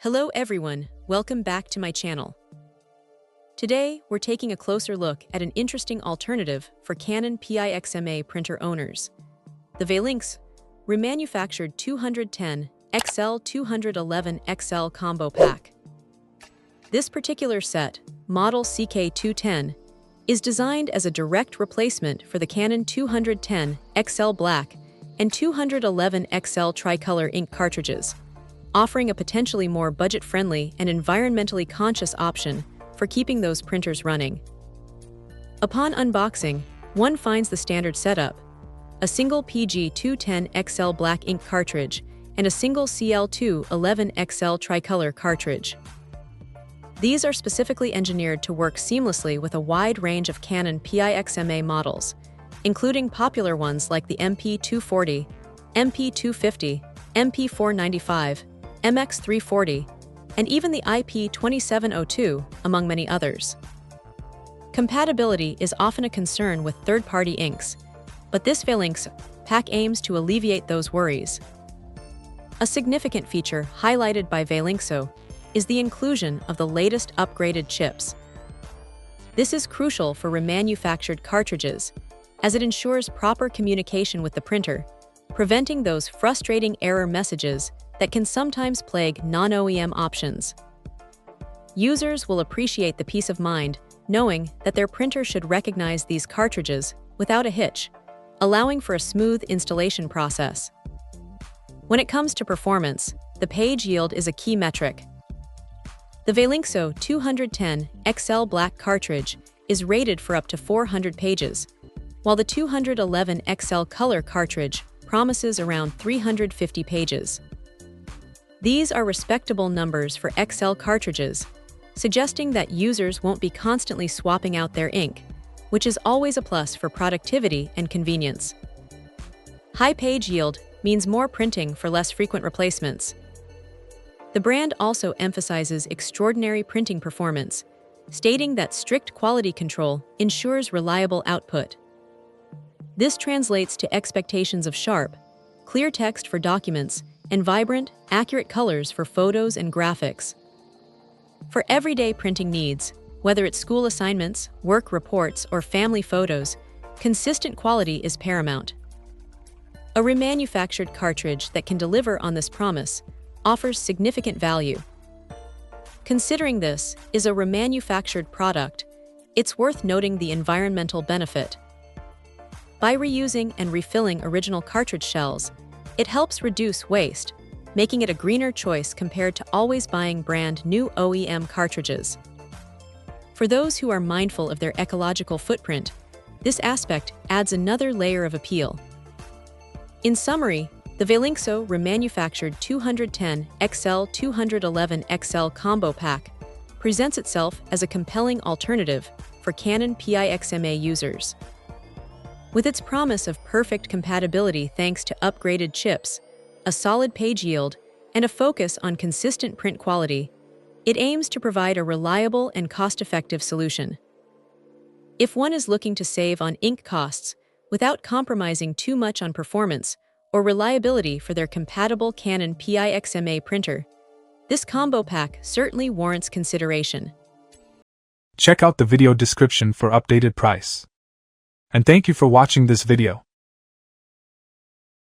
Hello everyone, welcome back to my channel. Today, we're taking a closer look at an interesting alternative for Canon PIXMA printer owners. The Valinkso Remanufactured 210XL 211XL Combo Pack. This particular set, model CK210, is designed as a direct replacement for the Canon 210XL Black and 211XL Tricolor ink cartridges, offering a potentially more budget-friendly and environmentally conscious option for keeping those printers running. Upon unboxing, one finds the standard setup: a single PG210XL black ink cartridge and a single CL211XL tricolor cartridge. These are specifically engineered to work seamlessly with a wide range of Canon PIXMA models, including popular ones like the MP240, MP250, MP495, MX340, and even the IP2702, among many others. Compatibility is often a concern with third-party inks, but this Valinkso pack aims to alleviate those worries. A significant feature highlighted by Valinkso is the inclusion of the latest upgraded chips. This is crucial for remanufactured cartridges, as it ensures proper communication with the printer, preventing those frustrating error messages that can sometimes plague non-OEM options. Users will appreciate the peace of mind knowing that their printer should recognize these cartridges without a hitch, allowing for a smooth installation process. When it comes to performance, the page yield is a key metric. The Valinkso 210XL Black cartridge is rated for up to 400 pages, while the 211XL Color cartridge promises around 350 pages. These are respectable numbers for XL cartridges, suggesting that users won't be constantly swapping out their ink, which is always a plus for productivity and convenience. High page yield means more printing for less frequent replacements. The brand also emphasizes extraordinary printing performance, stating that strict quality control ensures reliable output. This translates to expectations of sharp, clear text for documents and vibrant, accurate colors for photos and graphics. For everyday printing needs, whether it's school assignments, work reports, or family photos, consistent quality is paramount. A remanufactured cartridge that can deliver on this promise offers significant value. Considering this is a remanufactured product, it's worth noting the environmental benefit. By reusing and refilling original cartridge shells, it helps reduce waste, making it a greener choice compared to always buying brand new OEM cartridges. For those who are mindful of their ecological footprint, this aspect adds another layer of appeal. In summary, the Valinkso Remanufactured 210XL 211XL Combo Pack presents itself as a compelling alternative for Canon PIXMA users. With its promise of perfect compatibility thanks to upgraded chips, a solid page yield, and a focus on consistent print quality, it aims to provide a reliable and cost-effective solution. If one is looking to save on ink costs without compromising too much on performance or reliability for their compatible Canon PIXMA printer, this combo pack certainly warrants consideration. Check out the video description for updated price. And thank you for watching this video.